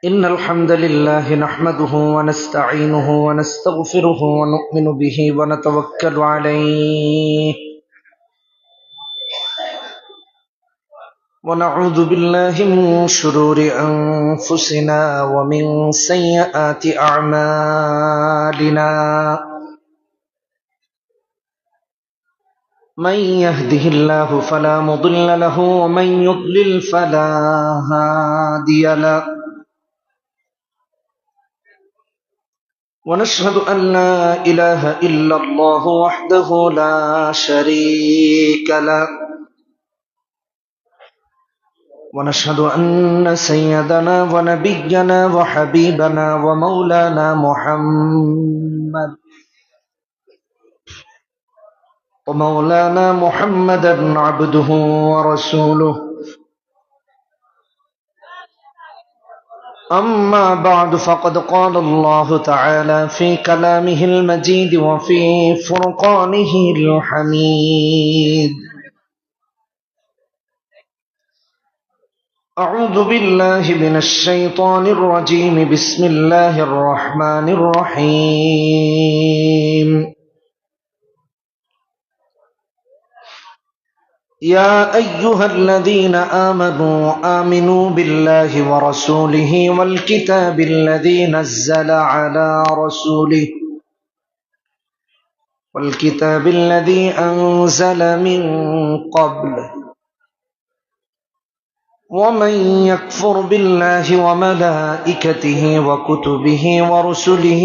إن الحمد لله نحمده ونستعينه ونستغفره ونؤمن به ونتوكل عليه ونعوذ بالله من شرور أنفسنا ومن سيئات أعمالنا من يهده الله فلا مضل له ومن يضلل فلا هادي له ونشهد أن لا إله إلا الله وحده لا شريك له ونشهد أن سيدنا ونبينا وحبيبنا ومولانا محمدا عبده ورسوله أما بعد فقد قال الله تعالى في كلامه المجيد وفي فرقانه الحميد أعوذ بالله من الشيطان الرجيم بسم الله الرحمن الرحيم يا أيها الذين آمنوا بالله ورسوله والكتاب الذي نزل على رسوله والكتاب الذي أنزل من قبل ومن يكفر بالله وملائكته وكتبه ورسله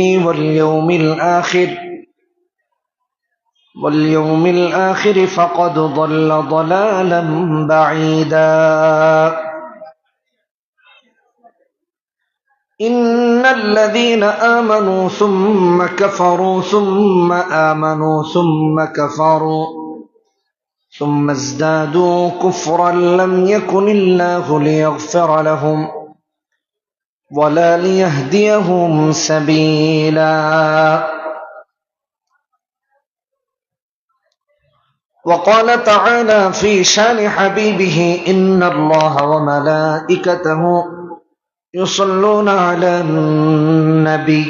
واليوم الآخر فقد ضل ضلالا بعيدا إن الذين آمنوا ثم كفروا ثم آمنوا ثم كفروا ثم ازدادوا كفرا لم يكن الله ليغفر لهم ولا ليهديهم سبيلا وقال تعالى في شان حبيبه إن الله وملائكته يصلون على النبي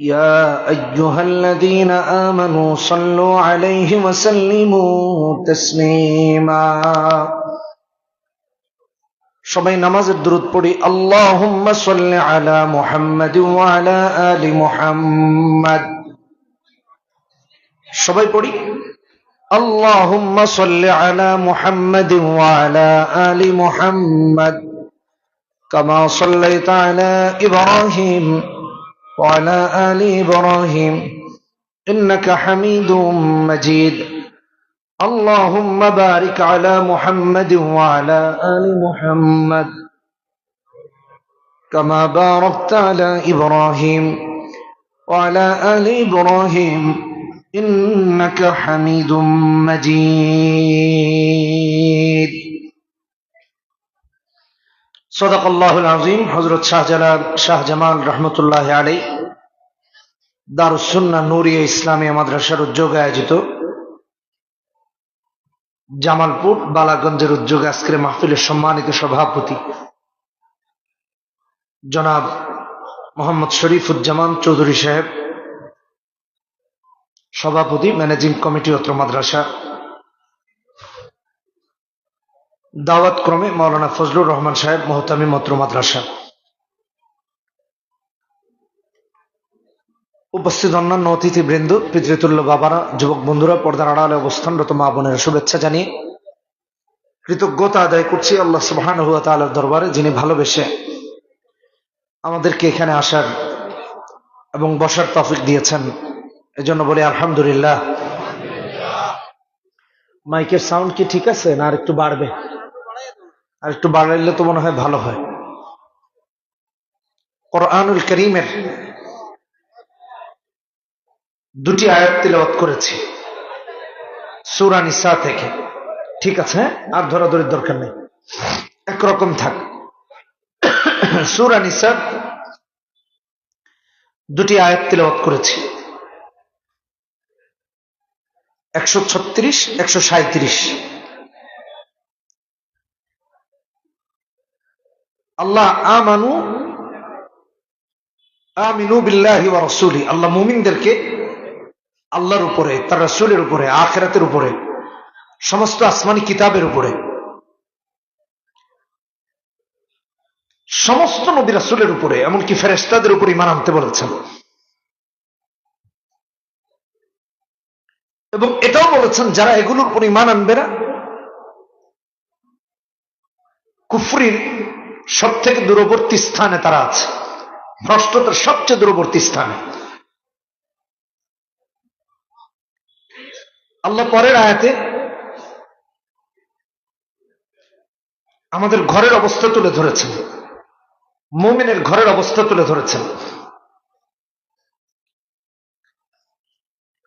يا أيها الذين آمنوا صلوا عليه وسلموا تسليما সবাই নামাজের দুরূদ পড়ি আল্লাহুম্মা সাল্লি আলা মুহাম্মাদ ওয়া আলা আলি মুহাম্মাদ সবাই পড়ি আল্লাহুম্মা সাল্লি আলা মুহাম্মাদ ওয়া আলা আলি মুহাম্মাদ কামা সাল্লাইতা আলা ইব্রাহিম ওয়া আলা আলি ইব্রাহিম ইন্নাকা হামিদুম মাজিদ আল্লাহুম্মা বারিক আলা মুহাম্মাদ ওয়া আলা আলি মুহাম্মাদ কামা বারাকতা আলা ইব্রাহিম ওয়া আলা আলি ইব্রাহিম إنك حميد مجيد صدق الله العظيم হযরত শাহ জামাল রহমতুল্লাহ আলাইহি দারুস সুন্নাহ নূরিয়া ইসলামিয়া মাদ্রাসার উদ্যোগে আয়োজিত জামালপুর বালাগঞ্জের উদ্যোগে আজকের মাহফিলের সম্মানিত সভাপতি জনাব মোহাম্মদ শরীফুজ্জামান চৌধুরী সাহেব, সভাপতি ম্যানেজিং কমিটি অত্র মাদ্রাসা, দাওয়াত ক্রমে মাওলানা ফজলুর রহমান সাহেব মোহতামিম অত্র মাদ্রাসা, উপস্থিত অন্যান্য অতিথিবৃন্দ, পিতৃতুল্য বাবারা, যুবক বন্ধুরা, পর্দার আড়ালে অবস্থানরত মা বোনের শুভেচ্ছা জানিয়ে কৃতজ্ঞতা আদায় করছি আল্লাহ সুবহানাহু ওয়া তাআলার দরবারে, যিনি ভালোবেসে আমাদেরকে এখানে আসার এবং বসার তৌফিক দিয়েছেন। এজন্য বলি আলহামদুলিল্লাহ। মাইকের সাউন্ড কি ঠিক আছে না আর একটু বাড়বে? আর একটু বাড়াইলে তো মনে হয় ভালো হয়। কোরআনুল কারীমের দুটি আয়াত তিলাওয়াত করেছি সূরা নিসা থেকে, ঠিক আছে? আর ধরাধরির দরকার নেই, একরকম থাক। সূরা নিসা দুটি আয়াত তিলাওয়াত করেছি, 136, 137। আল্লাহ আমিনু বিল্লাহি ওয়া রাসূলি, আল্লাহ মুমিনদেরকে আল্লাহর উপরে, তার রাসূলের উপরে, আখিরাতের উপরে, সমস্ত আসমানি কিতাবের উপরে, সমস্ত নবী রাসূলের উপরে, এমনকি ফেরেশতাদের উপর ঈমান আনতে বলেছেন। এবং এটাও বলেছেন যারা এগুলোর উপর ঈমান আনবে না, কুফরির সব থেকে দূরবর্তী স্থানে তারা আছে, ভ্রষ্টতার সবচেয়ে দূরবর্তী স্থানে। আল্লাহ পরের আয়াতে আমাদের ঘরের অবস্থা তুলে ধরেছেন, মুমিনের ঘরের অবস্থা তুলে ধরেছেন।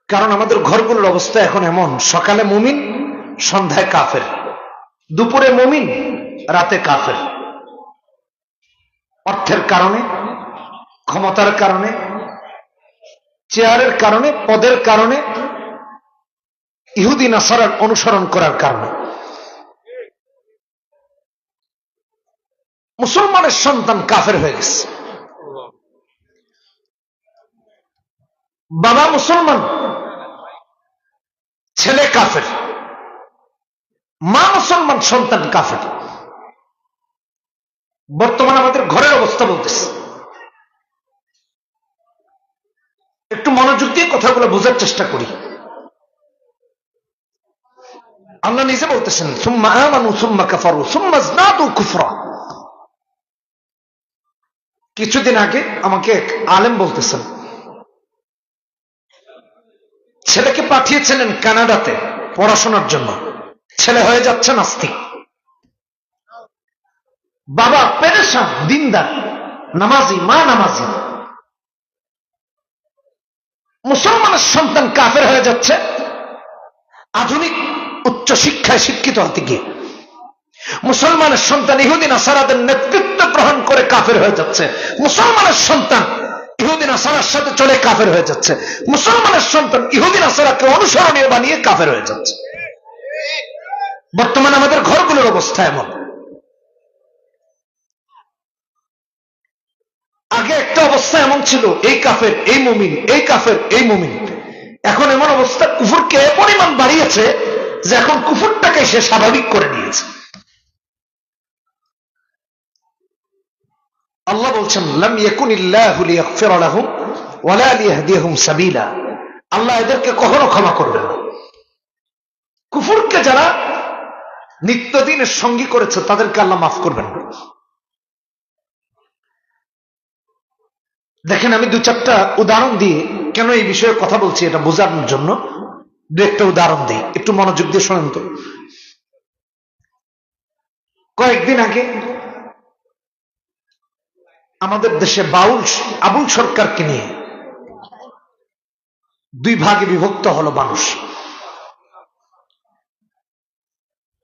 কারণ আমাদের ঘরগুলোর অবস্থা এখন এমন, সকালে মুমিন, সন্ধ্যায় কাফের, দুপুরে মুমিন, রাতে কাফের। অর্থের কারণে, ক্ষমতার কারণে, চেয়ারের কারণে, পদের কারণে, ইহুদি নাসারার অনুসরণ করার কারণে। মুসলমানের সন্তান কাফের হয়ে গেছে। বাবা মুসলমান, ছেলে কাফের, মা মুসলমান, সন্তান কাফের। বর্তমানে আমাদের ঘরের অবস্থা বলতেছে। একটু মনোযোগ দিয়ে কথাগুলো বোঝার চেষ্টা করি। আল্লাহ নিজে বলতেছেন, সুম্মা আমানু সুম্মা কাফারু সুম্মা ইজদাদু কুফরা। কিছুদিন আগে আমাকে এক আলেম বলতেছেন, ছেলেকে পাঠিয়েছিলেন কানাডাতে পড়াশোনার জন্য, ছেলে হয়ে যাচ্ছে নাস্তিক। বাবা পেরেশান, দিনদার, নামাজি, মা নামাজি। মুসলমানের সন্তান কাফের হয়ে যাচ্ছে আধুনিক উচ্চ শিক্ষায় শিক্ষিত হতে গিয়ে। মুসলমানের সন্তান ইহুদি নাসারাদের নেতৃত্ব গ্রহণ করে কাফের হয়ে যাচ্ছে। মুসলমানের সন্তান ইহুদি নাসারার সাথে চলে কাফের হয়ে যাচ্ছে। মুসলমানের সন্তান ইহুদি নাসারাকে অনুসরণীয় বানিয়ে কাফের হয়ে যাচ্ছে। বর্তমানে আমাদের ঘরগুলোর অবস্থা এমন। আগে একটা অবস্থা এমন ছিল, এই কাফের এই মুমিন, এই কাফের এই মুমিন। এখন এমন অবস্থা, কুফরকে পরিমাণ বাড়িয়েছে যে এখন কুফরটাকে সে স্বাভাবিক করে নিয়েছে। আল্লাহ বলছেন, লাম ইয়াকুনিল্লাহু লিয়াগফিরা লাহুম ওয়ালা লিয়াহদিয়াহুম সাবিলা। আল্লাহ এদেরকে কখনো ক্ষমা করবেন না। কুফরকে যারা নিত্যদিনের সঙ্গী করেছে তাদেরকে আল্লাহ মাফ করবেন না। দেখেন, আমি দু চারটা উদাহরণ দিয়ে কেন এই বিষয়ে কথা বলছি এটা বোঝানোর জন্য দু একটা উদাহরণ দিই, একটু মনোযোগ দিয়ে শোনেন তো। কয়েকদিন আগে আমাদের দেশে আবুল সরকারকে নিয়ে দুই ভাগে বিভক্ত হলো মানুষ।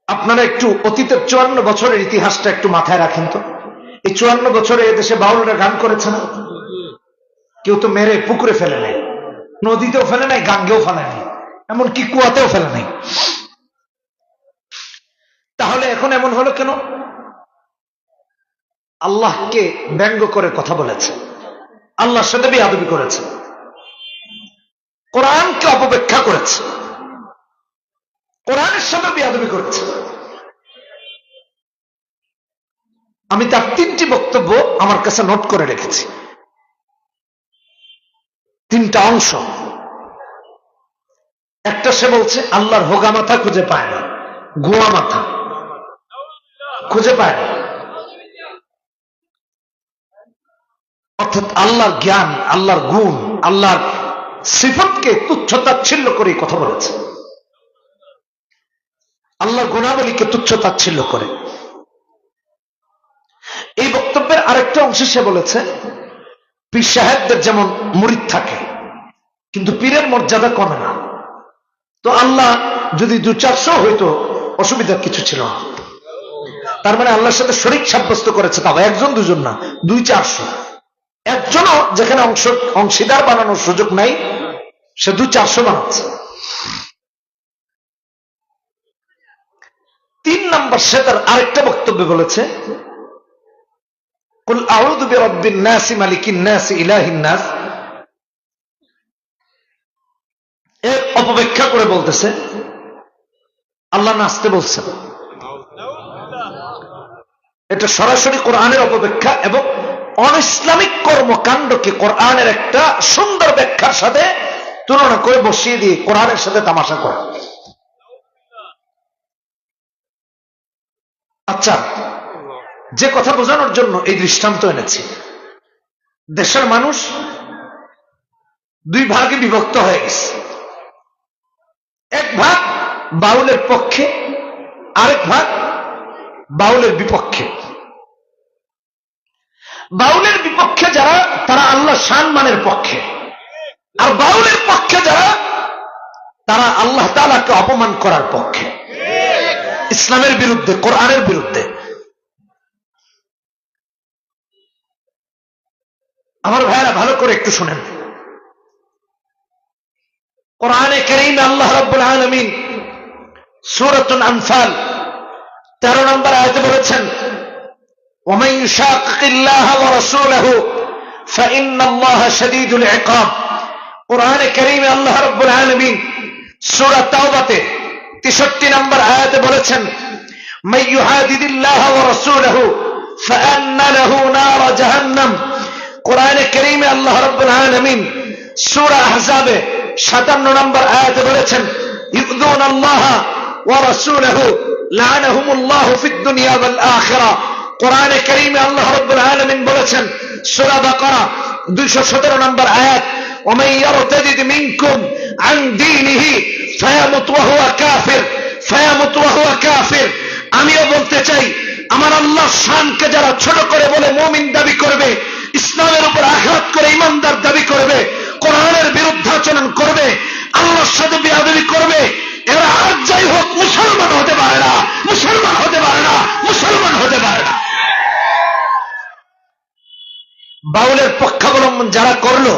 আপনারা একটু অতীতের 54 বছরের ইতিহাসটা একটু মাথায় রাখেন তো। এই 54 বছরে এদেশে বাউলরা গান করেছে না? কেউ তো মেরে পুকুরে ফেলে নাই, নদীতেও ফেলে নাই, গাঙ্গেও ফেলে নাই, এমনকি কুয়াতেও ফেলে নাই। তাহলে এখন এমন হলো কেন? আল্লাহকে ব্যঙ্গ করে কথা বলেছে, আল্লাহর সাথে বেয়াদবি করেছে, কোরআনকে অপব্যাখ্যা করেছে, কোরআনের সাথে বেয়াদবি করেছে। আমি তার 3টি বক্তব্য আমার কাছে নোট করে রেখেছি, 3টা অংশ। একটা, সে বলছে আল্লাহর হোগা মাথা খুঁজে পায় না, গোয়া মাথা খুঁজে পায় না। অর্থাৎ আল্লাহর জ্ঞান, আল্লাহর গুণ, আল্লাহর সিফতকে তুচ্ছ-তাচ্ছিল্য করে কথা বলেছে, আল্লাহর গুণাবলীকে তুচ্ছ-তাচ্ছিল্য করে। এই বক্তব্যের আরেকটা অংশে সে বলেছে, পীর সাহেবদের যেমন মুরিদ থাকে কিন্তু পীরের মর্যাদা কমে না। তো আল্লাহ যদি 200-400 হইতো অসুবিধার কিছু ছিল না। তার মানে আল্লাহর সাথে শরীক সাব্যস্ত করেছে, তাও 1-2 না, 200-400। একজনও যেখানে অংশীদার বানানোর সুযোগ নাই, সে 200-400 বানাচ্ছে। 3 নম্বর, সে তার আরেকটা বক্তব্যে বলেছে, কুল আউযু বিরাব্বিন নাস মালিকিন নাস ইলাহিন নাস, এর অপব্যাখ্যা করে বলতেছে আল্লাহ নাচতে বলছেন। এটা সরাসরি কোরআনের অপব্যাখ্যা এবং অনইসলামিক কর্মকাণ্ডকে কোরআনের একটা সুন্দর ব্যাখ্যার সাথে তুলনা করে বসিয়ে দিয়ে কোরআনের সাথে তামাশা করা। আচ্ছা, যে কথা বোঝানোর জন্য এই দৃষ্টান্ত এনেছি, দেশের মানুষ দুই ভাগে বিভক্ত হয়ে গেছে। এক ভাগ বাউলের পক্ষে, আরেক ভাগ বাউলের বিপক্ষে। বাউলের বিপক্ষে যারা, তারা আল্লাহ সম্মানের পক্ষে, আর বাউলের পক্ষে যারা, তারা আল্লাহ তাআলাকে অপমান করার পক্ষে, ইসলামের বিরুদ্ধে, কোরআনের বিরুদ্ধে। আমার ভাইরা ভালো করে একটু শুনেন, কোরআনে কারীমে আল্লাহ রাব্বুল আলামিন সূরাতুল আনফাল 13 নম্বর আয়াতে বলেছেন, ওয়ামান ইউশাকিল্লাহ ওয়া রাসূলহু ফাইন্নাল্লাহা শাদীদুল ইকাব। কোরআনে কারীমে আল্লাহ রাব্বুল আলামিন সূরা তাওবাতে 63 নম্বর আয়াতে বলেছেন, মান ইউহাদিদিল্লাহ ওয়া রাসূলহু ফাআন্না লাহু নার জাহান্নাম। কোরআনে কারীমে আল্লাহ রাব্বুল আলামিন সূরা আহজাবে 57 নম্বর আয়াতে বলেছেন, ইউযুনাল্লাহা ওয়া রাসূলহু লাআনাহুমুল্লাহু ফিদ দুনিয়া ওয়াল আখিরা। কোরআনে কারীমে আল্লাহ রাব্বুল আলামিন বলেছেন সূরা বাকারা 217 নম্বর আয়াত, ওয়ামান ইয়ারতাদিদ মিনকুম আন দীনিহি ফায়ামুত ওয়া হুয়া কাফির, ফায়ামুত ওয়া হুয়া কাফির। আমিও বলতে চাই, আমার আল্লাহর শানকে যারা ছোট করে বলে মুমিন দাবি করবে, ইসলামের উপর আঘাত করে ইমানদার দাবি করবে, কোরআনের বিরুদ্ধাচরণ করবে, আল্লাহর সাথে বেয়াদবি করবে, এরা আর যাই হোক মুসলমান হতে পারে না, মুসলমান হতে পারে না, মুসলমান হতে পারে না। বাউলের পক্ষাবলম্বন যারা করলো,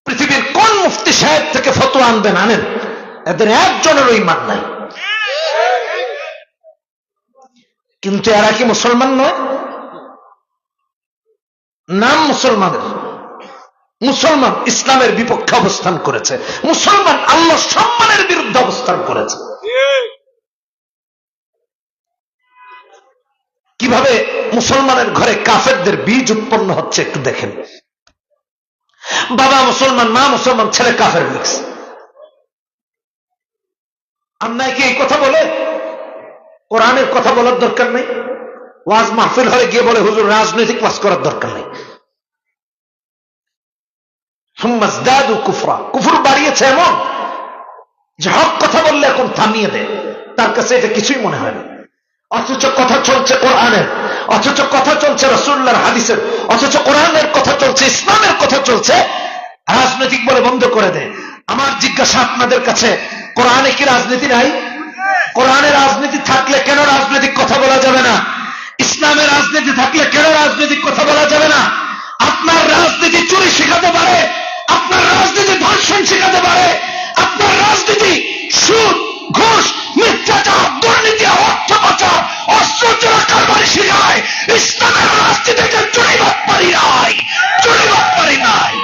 পৃথিবীর কোন মুফতি সাহেব থেকে ফতোয়া আনবেন, আনেন, এদের একজনেরও ঈমান নাই। কিন্তু এরা কি মুসলমান নয়? নাম মুসলমানের, মুসলমান ইসলামের বিপক্ষে অবস্থান করেছে, মুসলমান আল্লাহ সম্মানের বিরুদ্ধে অবস্থান করেছে। কিভাবে মুসলমানের ঘরে কাফেরদের বীজ উৎপন্ন হচ্ছে একটু দেখেন। বাবা মুসলমান, মা মুসলমান, ছেলে কাফের মিক্স। আপনাকে কি এই কথা বলে কোরআনের কথা বলার দরকার নেই? ওয়াজ মাহফিল হলে গিয়ে বলে হুজুর রাজনৈতিক ওয়াজ করার দরকার নেই। কুফর বাড়িয়েছে এমন যে হক কথা বললে এখন থামিয়ে দেয়, তার কাছে এটা কিছুই মনে হয় না। অথচ কথা চলছে কোরআনের, অথচ কথা চলছে রাসূলুল্লাহর হাদিসের, অথচ কোরআনের কথা চলছে, ইসলামের কথা চলছে, রাজনৈতিক বলে বন্ধ করে দেয়। আমার জিজ্ঞাসা আপনাদের কাছে, কোরআনে কি রাজনীতি নাই? কোরআনে রাজনীতি থাকলে কেন রাজনৈতিক কথা বলা যাবে না? ইসলামের রাজনীতি থাকলে কেন রাজনৈতিক কথা বলা যাবে না? আপনার রাজনীতি চুরি শেখাতে পারে, আপনার রাজনীতি ধর্ষণ শেখাতে পারে, আপনার রাজনীতি সুদ, ঘুষ, মিথ্যাচার, দুর্নীতি, অর্থ পাচার, অস্ত্র চোরা কারবারি শেখায়। ইসলামের রাজনীতিতে চুরি বাটপারি নাই, চুরি বাটপারি নাই।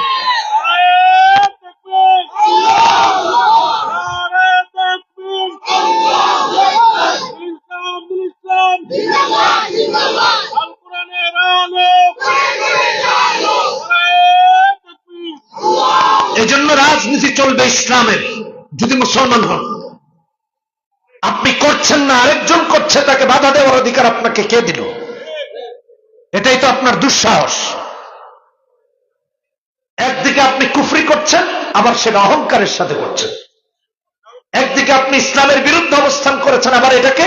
এজন্য রাজনীতি চলবে ইসলামের যদি মুসলমান হন। আপনি করছেন না, আরেকজন করছে, তাকে বাধা দেওয়ার অধিকার আপনাকে কে দিল? এটাই তো আপনার দুঃসাহস। একদিকে আপনি কুফরি করছেন, আবার সেটা অহংকারের সাথে করছেন। একদিকে আপনি ইসলামের বিরুদ্ধে অবস্থান করেছেন, আবার এটাকে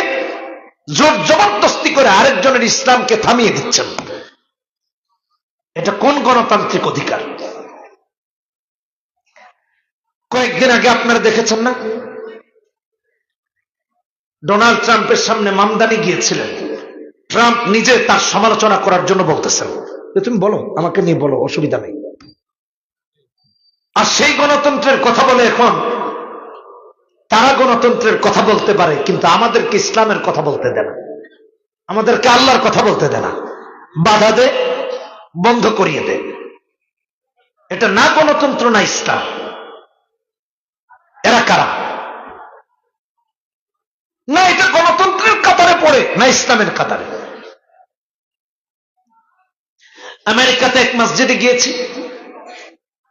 জোর জবরদস্তি করে আরেকজনের ইসলামকে থামিয়ে দিচ্ছেন। এটা কোন গণতান্ত্রিক অধিকার? কয়েকদিন আগে আপনারা দেখেছেন না, ডোনাল্ড ট্রাম্পের সামনে মামদানি গিয়েছিলেন। ট্রাম্প নিজে তার সমালোচনা করার জন্য বলতেছেন, তুমি বলো, আমাকে নিয়ে বলো, অসুবিধা নেই। আর সেই গণতন্ত্রের কথা বলে এখন তারা গণতন্ত্রের কথা বলতে পারে, কিন্তু আমাদেরকে ইসলামের কথা বলতে দেয় না, আমাদেরকে আল্লাহর কথা বলতে দেয় না, বাধা দে, বন্ধ করিয়ে দে। এটা না গণতন্ত্র না ইসলাম। এরা কারা? না এটা গণতন্ত্রের কাতারে পড়ে, না ইসলামের কাতারে। আমেরিকাতে এক মসজিদে গিয়েছি,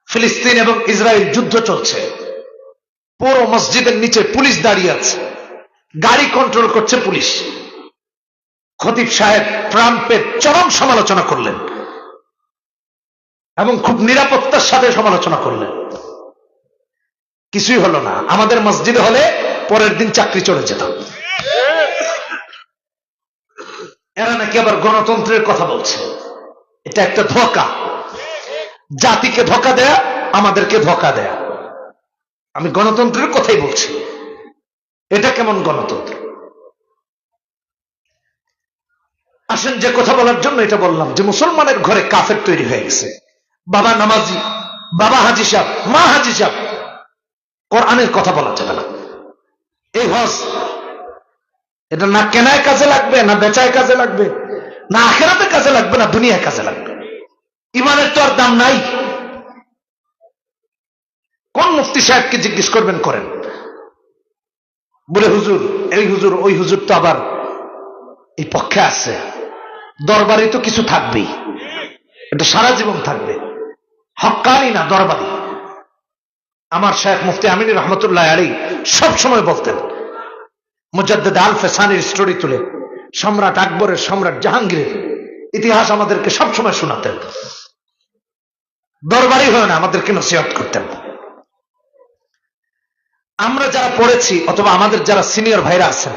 ফিলিস্তিন এবং ইসরায়েল যুদ্ধ চলছে, পুরো মসজিদের নিচে পুলিশ দাঁড়িয়ে আছে, গাড়ি কন্ট্রোল করছে পুলিশ। খতিব সাহেব ট্রাম্পের চরম সমালোচনা করলেন এবং খুব নিরাপত্তার সাথে সমালোচনা করলেন। কিছুই হলো না। আমাদের মসজিদে হলে পরের দিন চাকরি চলে যেত। এরা নাকি আবার গণতন্ত্রের কথা বলছে। এটা একটা ধোঁকা, জাতিকে ধোঁকা দেয়া, আমাদেরকে ধোঁকা দেয়া। আমি গণতন্ত্রের কথাই বলছি। এটা কেমন গণতন্ত্র? আসেন, যে কথা বলার জন্য এটা বললাম, যে মুসলমানের ঘরে কাফের তৈরি হয়ে গেছে। বাবা নামাজি, বাবা হাজি সাহেব, মা হাজি সাহেব, কোরআনের কথা বলা যাবে না। এই হজ, এটা না কেনায় কাজে লাগবে, না বেচায় কাজে লাগবে, না আখেরাতে কাজে লাগবে, না দুনিয়ায় কাজে লাগবে। ইমানের তো আর দাম নাই। কোন মুফতি সাহেবকে জিজ্ঞেস করবেন, করেন, বলে হুজুর এই হুজুর ওই হুজুর তো আবার এই পক্ষে আছে। দরবারে তো কিছু থাকবেই, এটা সারা জীবন থাকবে। হক্কানি না দরবারি। আমার শেখ মুফতি আমিন রহমতুল্লাহ আলাইহি সব সময় বলতেন, মুজাদ্দিদ আল ফেসানির স্টোরি তুলে সম্রাট আকবরের, সম্রাট জাহাঙ্গীরের ইতিহাস আমাদেরকে সবসময় শোনাতেন। দরবারি হয় না, আমাদেরকে নসিহত করতেন। আমরা যারা পড়েছি অথবা আমাদের যারা সিনিয়র ভাইরা আছেন,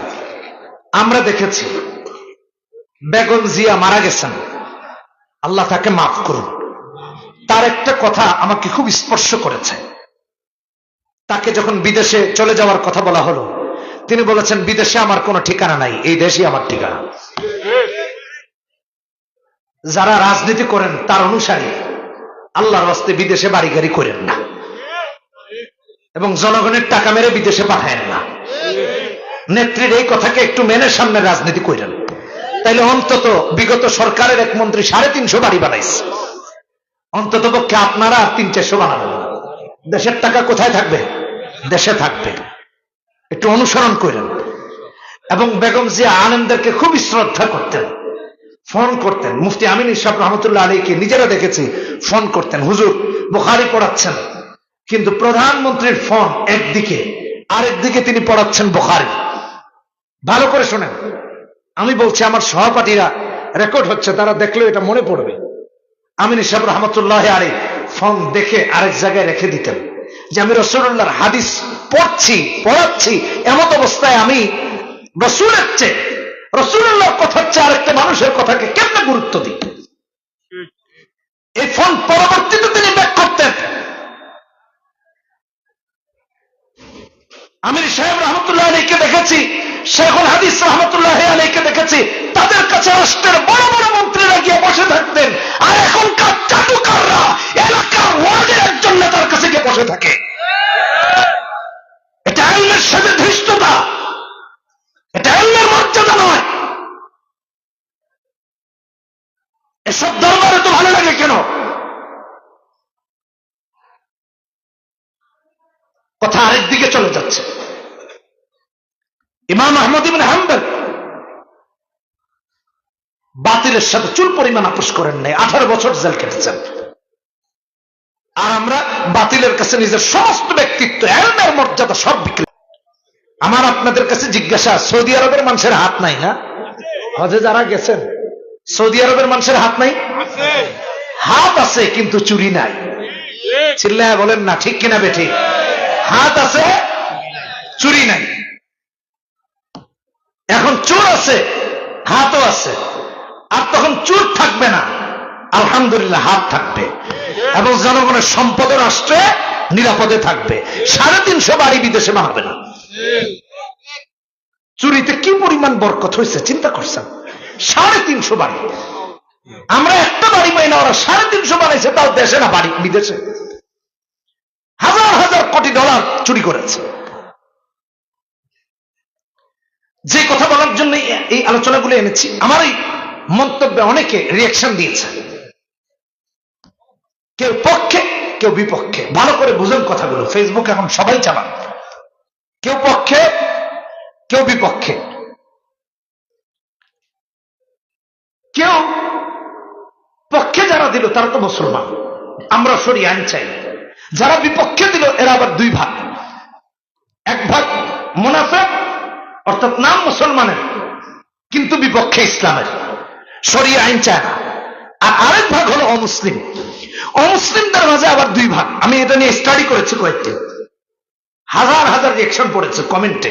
আমরা দেখেছি বেগম জিয়া মারা গেছেন, আল্লাহ তাকে মাফ করুন। তার একটা কথা আমাকে খুব স্পর্শ করেছে। তাকে যখন বিদেশে চলে যাওয়ার কথা বলা হলো, তিনি বলেছেন, বিদেশে আমার কোনো ঠিকানা নাই, এই দেশই আমার ঠিকানা। যারা রাজনীতি করেন তার অনুসারী, আল্লাহর রাস্তে বিদেশে বাড়ি গাড়ি করেন না এবং জনগণের টাকা মেরে বিদেশে পাঠায়েন না। নেত্রীর এই কথাকে একটু মেনে সামনে রাজনীতি করেন, তাইলে অন্তত বিগত সরকারের এক মন্ত্রী 350 বাড়ি বানাইছে, অন্তত পক্ষে আপনারা 300-400 বানাবেন না। দেশের টাকা কোথায় থাকবে? দেশে থাকবে। একটু অনুসরণ করেন। এবং বেগম জিয়া আলেমদেরকে খুব শ্রদ্ধা করতেন, ফোন করতেন। মুফতি আমিন ইসহাক রহমতুল্লাহ আলাইহিকে নিজেরা দেখেছি, ফোন করতেন, হুজুর বুখারী পড়াচ্ছেন, কিন্তু প্রধানমন্ত্রীর ফোন একদিকে, আরেকদিকে তিনি পড়াচ্ছেন বুখারী। ভালো করে শোনেন, আমি বলছি, আমার সহপাঠীরা রেকর্ড হচ্ছে, তারা দেখলেও এটা মনে পড়বে। আমিন ইসহাক রহমতুল্লাহ আলাইহি ফোন দেখে আরেক জায়গায় রেখে দিতেন, যে আমি রাসূলুল্লাহর হাদিস পড়াচ্ছি, এমন অবস্থায় আমি রাসূলের চেয়ে, রাসূলুল্লাহর কথার চেয়ে আরেকটা মানুষের কথাকে কেমনে গুরুত্ব দিই। এই ফোন পরবর্তীতে তিনি ব্যাক করতেন। আমির সাহেব রহমতুল্লাহ আলাইহিকে দেখেছি, শেখুল হাদিস রহমতুল্লাহ আলাইহিকে দেখেছি, তাদের কাছে রাষ্ট্রের বড় বড় মন্ত্রীরা গিয়ে বসে থাকতেন, আর এখনকার চাটুকাররা এলাকার ওয়ার্ডের একজন নেতার কাছে গিয়ে বসে থাকে। এটা ইলমের সাথে ধৃষ্টতা, এটা ইলমের মর্যাদা নয়। এসব দরবারে তো ভালো লাগে কেন? কথা আরেক দিকে চলে যাচ্ছে। ইমাম আহমদ ইবনে হাম্বল বাতিলের সাথে চুল পরিমাণ আপোষ করেন নাই, 18 বছর জেল কেটেছেন। আর আমরা বাতিলের কাছে নিজের সমস্ত ব্যক্তিত্ব, ইলমের মর্যাদা সব বিক্রি। আমার আপনাদের কাছে জিজ্ঞাসা, সৌদি আরবের মানুষের হাত নাই না? হজে যারা গেছেন, সৌদি আরবের মানুষের হাত নাই? হাত আছে, কিন্তু চুরি নাই। চিল্লায় বলেন না, ঠিক কিনা বেঠিক? হাত আছে, চুরি নাই। এখন চোর আছে, হাতও আছে, আর তখন চোর থাকবে না, আলহামদুলিল্লাহ হাত থাকবে, এবং জনগণের সম্পদ রাষ্ট্রে নিরাপদে থাকবে। 350 বাড়ি বিদেশে বানাবে না। চুরিতে কি পরিমাণ বরকত হয়েছে চিন্তা করছেন? 350 বাড়ি। আমরা একটা বাড়ি পাই না, ওরা 350 বানাইছে, তাও দেশে না, বাড়ি বিদেশে। হাজার হাজার কোটি ডলার চুরি করেছে। যে কথা বলার জন্য এই আলোচনাগুলো এনেছি, আমার এই মন্তব্যে অনেকে রিয়াকশন দিয়েছে, কেউ পক্ষে কেউ বিপক্ষে। ভালো করে বুঝুন কথাগুলো, ফেসবুক এখন সবাই চালান, কেউ পক্ষে কেউ বিপক্ষে। কেউ পক্ষে যারা দিল তারা তো মুসলমান, আমরা শরিয়া আইন চাই। যারা বিপক্ষে দিল এরা আবার দুই ভাগ, এক ভাগ মুনাফিক অর্থাৎ নাম মুসলমানের কিন্তু বিপক্ষে ইসলামের, শরিয়া আইন চায় না। আর আরেক ভাগ হলো অমুসলিম। অমুসলিমদের মাঝে আবার দুই ভাগ। আমি এটা নিয়ে স্টাডি করেছি কয়েকদিন, হাজার হাজার রিয়েকশন পড়েছে কমেন্টে,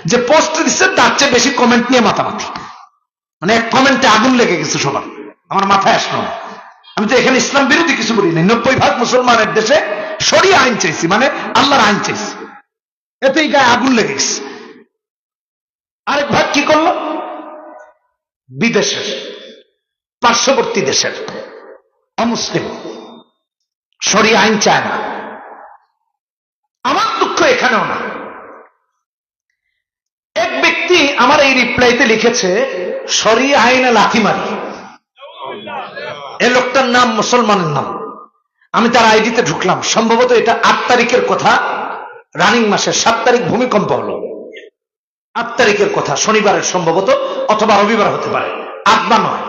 যে পোস্ট দিচ্ছে তার চেয়ে বেশি কমেন্ট নিয়ে মাতামাতি, মানে এক কমেন্টে আগুন লেগে গেছে সবার, আমার মাথায় আসলো না। আমি তো এখানে ইসলাম বিরোধী কিছু বলি নাই, 90% মুসলমানের দেশে শরিয়া আইন চাইছি, মানে আল্লাহর আইন চাইছি, এতেই গায়ে আগুন লেগে গেছে। আরেক ভাগ কি করলো, বিদেশের পার্শ্ববর্তী দেশের অমুসলিম, শরিয়া আইন চায় না। আমার দুঃখ এখানেও না। এক ব্যক্তি আমার এই রিপ্লাইতে লিখেছে শরিয়া আইনে লাথি মারি, এ লোকটার নাম মুসলমানের নাম। আমি তার আইডিতে ঢুকলাম, সম্ভবত এটা 8 তারিখের কথা, রানিং মাসের 7 তারিখ ভূমিকম্প হলো, 8 তারিখের কথা, শনিবারের সম্ভবত, অথবা রবিবার হতে পারে, 8 বা 9।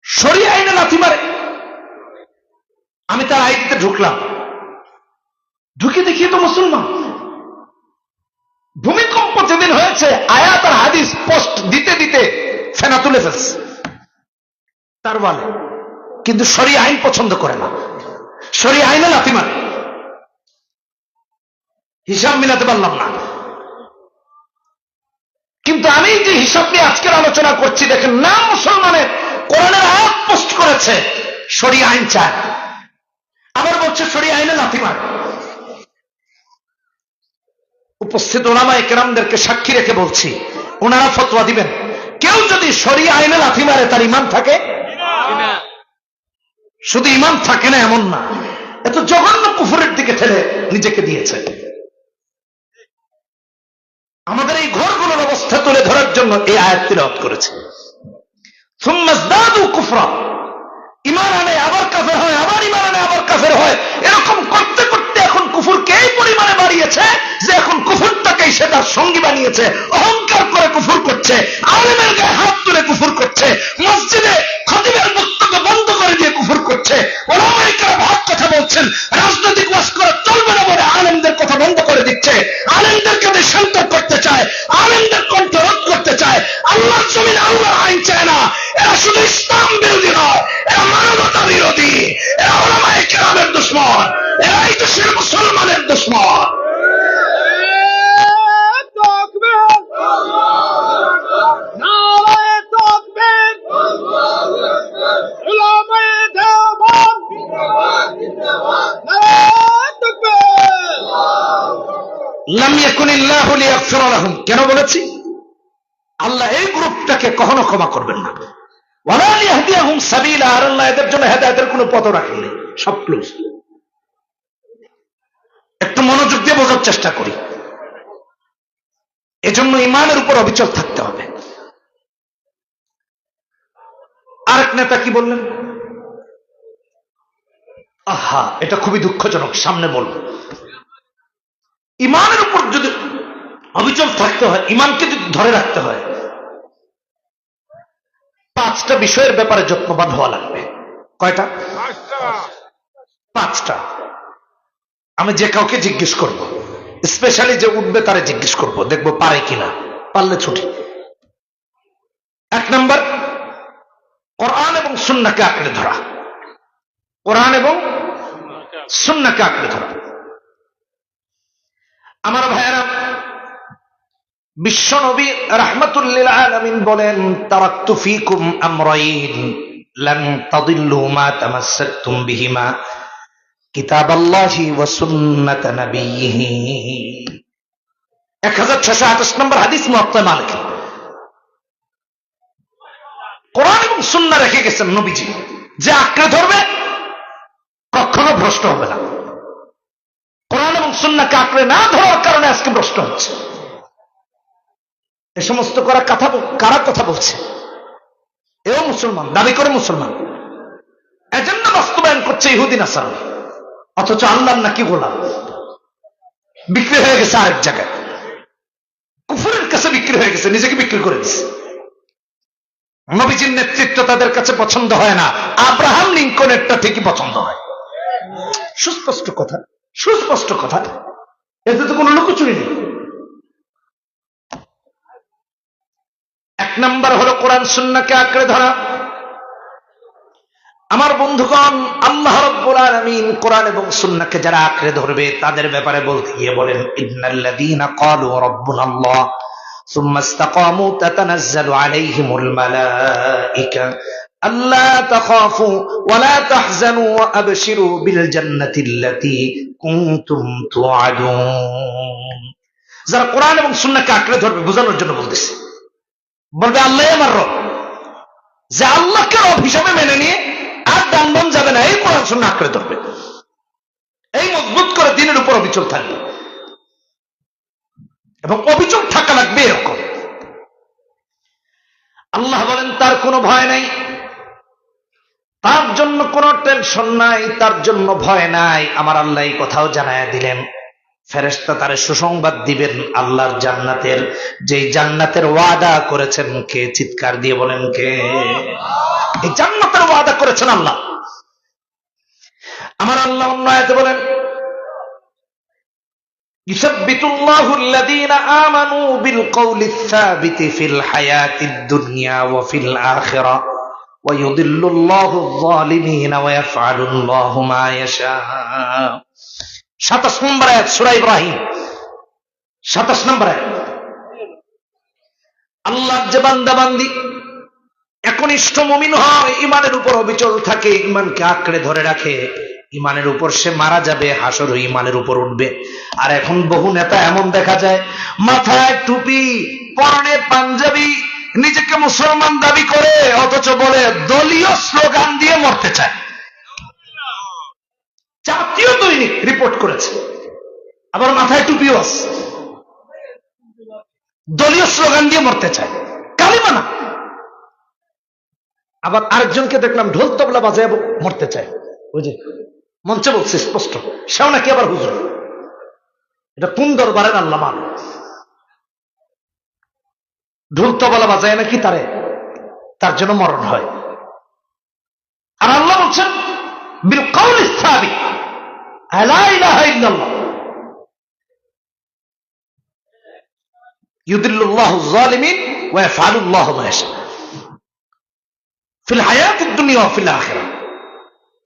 শরিয়া আইনে লাথি মারে। আমি তার আইডিতে ঢুকলাম, ঢুকে দেখি তো মুসলমান। ভূমিকম্প যেদিন হয়েছে আয়াত আর হাদিস পোস্ট দিতে দিতে ফেনা তুলে ফেলছে তার বলে, কিন্তু শরিয়া আইন পছন্দ করে না, শরিয়া আইনে লাথি মারে। হিসাব মিলাতে পারলাম না, কিন্তু আমি যে হিসাব নিয়ে আজকের আলোচনা করছি, দেখেন নাম মুসলমানের কোরআনের আয়াত পোস্ট করেছে শরিয়া আইন চায়, আবার বলছে শরিয়া আইনে লাথি মারে। উপস্থিত ওলামায়ে কেরামদেরকে সাক্ষী রেখে বলছি, ওনারা ফতোয়া দিবেন, কেউ যদি শরিয়া আইনে লাথি মারে তার ঈমান থাকে? শুধু ঈমান থাকে না এমন না, এত জঘন্য কুফরের দিকে ঠেলে নিজেকে দিয়েছে। আমাদের এই ঘরগুলোর অবস্থা তুলে ধরার জন্য এই আয়াত তিলাওয়াত করেছে। সুম্মা ইজদাদু কুফরা, ঈমান আনে আবার কাফের হয়, আবার ঈমান আনে আবার কাফের হয়, এরকম করতে করতে এখন কুফরকে এই পরিমাণে বাড়িয়েছে যে এখন কুফরটাকেই সে তার সঙ্গী বানিয়েছে, অহংকার করে কুফর করছে, আলেমের গায়ে হাত তুলে কুফর করছে, মসজিদে খতিবের বক্তব্য বন্ধ করে দিয়ে কুফর করছে, ওলামায়ে কেরাম হক কথা বলছেন, রাজনৈতিক ওয়াজ করা চলবে না বলে আলেমদের কথা বন্ধ করে দিচ্ছে, আলেমদেরকে দেশান্তর করতে চায়, আলেমদের কণ্ঠ রোধ করতে চায়। আল্লাহর জমিনে আল্লাহর আইন চায় না। এরা শুধু ইসলাম বিরোধী নয়, এরা মানবতা বিরোধী, এরা ওলামায়ে কেরামের দুশমন, এরা এই দেশের মুসলমানের দুশমন। লাম ইয়াকুনিল্লাহু লিয়াগফিরা লাহুম, কেন বলেছি? আল্লাহ এই গ্রুপটাকে কখনো ক্ষমা করবেন না। ওয়ালা লিয়াহদিয়াহুম সাবিলা, আর আল্লাহ এদের জন্য হেদায়েতের কোনো পথ রাখেননি, সব ক্লোজ। একটু মনোযোগ দিয়ে বোঝার চেষ্টা করি। এজন্য ঈমানের উপর অবিচল থাকতে হবে। আরেক নেতা কি বললেন? আহা, এটা খুবই দুঃখজনক, সামনে বলবো। ঈমানের উপর যদি অবিচল থাকতে হয়, ঈমানকে যদি ধরে রাখতে হয়, 5টা বিষয়ের ব্যাপারে যত্নবান হওয়া লাগবে। কয়টা? 5টা। আমি যে কাউকে জিজ্ঞেস করব, স্পেশালি যে উঠবে তারে জিজ্ঞেস করব, দেখবো পারে কিনা, পারলে ছুটি। 1 নম্বর, কোরআন এবং সুন্নাহকে আঁকড়ে ধরা, কোরআন এবং সুন্নাহকে আঁকড়ে ধরা। আমার ভাইয়েরা, বিশ্বনবী রাহমাতুল লিল আলামিন বলেন, তারাকতু ফীকুম আমরাইন লান তাদিল্লু মা তামাসসাকতুম বিহিমা কিতাবাল্লাহি ওয়া সুন্নাত নাবিয়্যিহি। 1628 নম্বর হাদিস, মুওয়াত্তা মালিক। কোরআন এবং সুন্নাহ রেখে গেছেন নবীজি, যে আঁকড়ে ধরবে কখনো ভ্রষ্ট হবে না। কোরআন এবং সুন্নাহকে আঁকড়ে না ধরার কারণে আজকে ভ্রষ্ট হচ্ছে। এ সমস্ত কারা কথা বলছে? মুসলমান, দাবি করে মুসলমান, এজেন্ডা বাস্তবায়ন করছে ইহুদি নাসারা, অথচ আল্লাহর নাকি গোলাম, বিক্রি হয়ে গেছে আরেক জায়গায়, কুফরের কাছে বিক্রি হয়ে গেছে, নিজেকে বিক্রি করে দিচ্ছে। নবীজির নেতৃত্ব তাদের কাছে পছন্দ হয় না, আব্রাহাম লিঙ্কনেরটা ঠিকই পছন্দ হয়। সুস্পষ্ট কথা, সুস্পষ্ট কথা, এতে তো কোনো লুকোচুরি নেই। এক নাম্বার হলো কোরআন সুন্নাহকে আঁকড়ে ধরা। আমার বন্ধুগণ, আল্লাহ রাব্বুল আলামিন কোরআন এবং সুন্নাহকে যারা আঁকড়ে ধরবে তাদের ব্যাপারে বলতে গিয়ে বলেন, ইন্নাল্লাযীনা ক্বালু রাব্বুনাল্লাহ সুম্মা ইসতাকামু তাতানাজ্জালু আলাইহিমুল মালায়েকা আল্লা তাখাফু ওয়া লা তাহজানু ওয়া আবশিরু বিল জান্নাতিল্লাতী কুনতুম তুআদুন। যারা কোরআন এবং সুন্নাহকে আঁকড়ে ধরবে, বোঝানোর জন্য বলতেছে, বলবে আল্লাহই আমার রব, যে আল্লাহকে রব হিসাবে মেনে নিয়ে আর ডান বাম যাবে না, এই কোরআন সুন্নাহ আঁকড়ে ধরবে, এই মজবুত করে দিনের উপর অবিচল থাকবে। এবং অবিচল থাকা লাগবে এরকম। আল্লাহ বলেন তার কোনো ভয় নাই, তার জন্য কোনো টেনশন নাই, তার জন্য ভয় নাই। আমার আল্লাহ এই কথাও জানায়া দিলেন, ফেরেশতা তারে সুসংবাদ দিবেন আল্লাহর জান্নাতের, যেই জান্নাতের ওয়াদা করেছেন কে? চিৎকার দিয়ে বলেন কে? এই জান্নাতের ওয়াদা করেছেন আল্লাহ। আমার আল্লাহ অন্য আয়াতে বলেন, ইউসাব্বিতুল্লাহু আল্লাযীনা আমানু বিল কওলিস সাবিতি ফিল হায়াতিদ দুনিয়া ওয়া ফিল আখিরাহ ওয়া ইউদিল্লুল্লাহু আয-যালিমিনা ওয়া ইয়াফআলুল্লাহু মা ইয়াশা। 27 নম্বর আয়াত সূরা ইব্রাহিম, 27 নম্বর আয়াত। আল্লাহর যে বান্দা বান্দি একনিষ্ঠ মুমিন হয়, ঈমানের উপর অবিচল থাকে, ঈমানকে আঁকড়ে ধরে রাখে, ঈমানের উপর সে মারা যাবে, হাসর ঈমানের উপর উঠবে। আর এখন বহু নেতা এমন দেখা যায়, মাথায় টুপি, পরনে পাঞ্জাবি, নিজেকে মুসলমান দাবি করে, অথচ বলে দলীয় স্লোগান দিয়ে মরতে চায়। জাতীয় দৈনিক রিপোর্ট করেছে, আবার মাথায় টুপিও আছে, দলীয় স্লোগান দিয়ে মরতে চায়, কালিমা না। আবার আরেকজনকে দেখলাম ঢোল তবলা বাজায় মরতে চায়, ওই যে মঞ্চে বলছে স্পষ্ট, সেও নাকি আবার হুজুর। এটা কোন দরবারের আল্লাহ মান? ঢোল তবলা বাজায় নাকি তার জন্য মরণ হয়। আর আল্লাহ বলছেন বিল কওলিস সাবিত লা ইলাহা ইল্লাল্লাহ ইউদিল্লুল্লাহু আয-যালিমিন ওয়া ইয়াফআলুল্লাহু মা ইয়াশা ফিল হায়াতিদ দুনিয়া ওয়া ফিল আখিরাহ।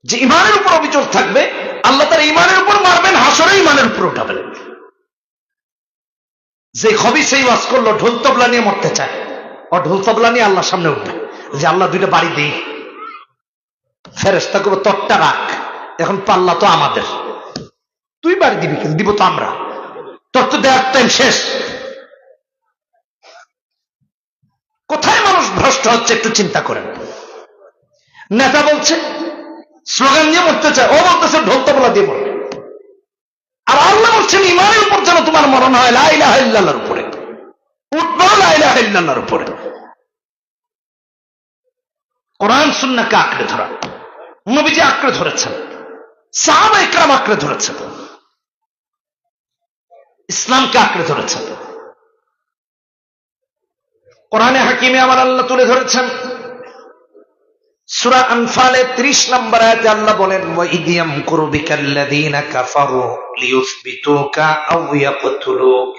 যে ঈমানের উপর অবিচল থাকবে, আল্লাহ তার ঈমানের উপর মারবেন, হাসরে ঈমানের উপর উঠাবেন। যে খবিস এই ওয়াজ করলো, ঢোল তবলা নিয়ে মরতে চায়, ও ঢোল তবলা নিয়ে আল্লাহর সামনে উঠবে, যে আল্লাহ দুইটা বাড়ি দেই। ফেরেশতা করবো তরটা রাখ, এখন পাল্লা তো আমাদের, তুই বাড়ি দিবি কেন? দিব তো আমরা, তোর তো দেওয়ার টাইম শেষ। কোথায় মানুষ ভ্রষ্ট হচ্ছে একটু চিন্তা করেন। নেতা বলছে স্লোগান দিয়ে মরতে চায়, ও বলতেছে ঢোল তবলা দিয়ে মরবে। আর আল্লাহ বলছেন ঈমানের উপর যেন তোমার মরণ হয়, লা ইলাহা ইল্লাল্লাহর উপরে উঠবো, লা ইলাহা ইল্লাল্লাহর উপরে। কোরআন সুন্নাহকে আঁকড়ে ধরা, নবীজি আঁকড়ে ধরেছেন, সাহাবায়ে কেরাম আঁকড়ে ধরেছেন, ইসলামকে আঁকড়ে ধরেছেন। কোরআনে হাকিমে আমার আল্লাহ তুলে ধরেছেন, সূরা আনফালে 30 নম্বর আয়াতে আল্লাহ বলেন, ওয়া ইদিয়াম কুরবিকাল্লাযীনা কাফারু লিয়ুসবিতুকা আও ইয়াকতুলুক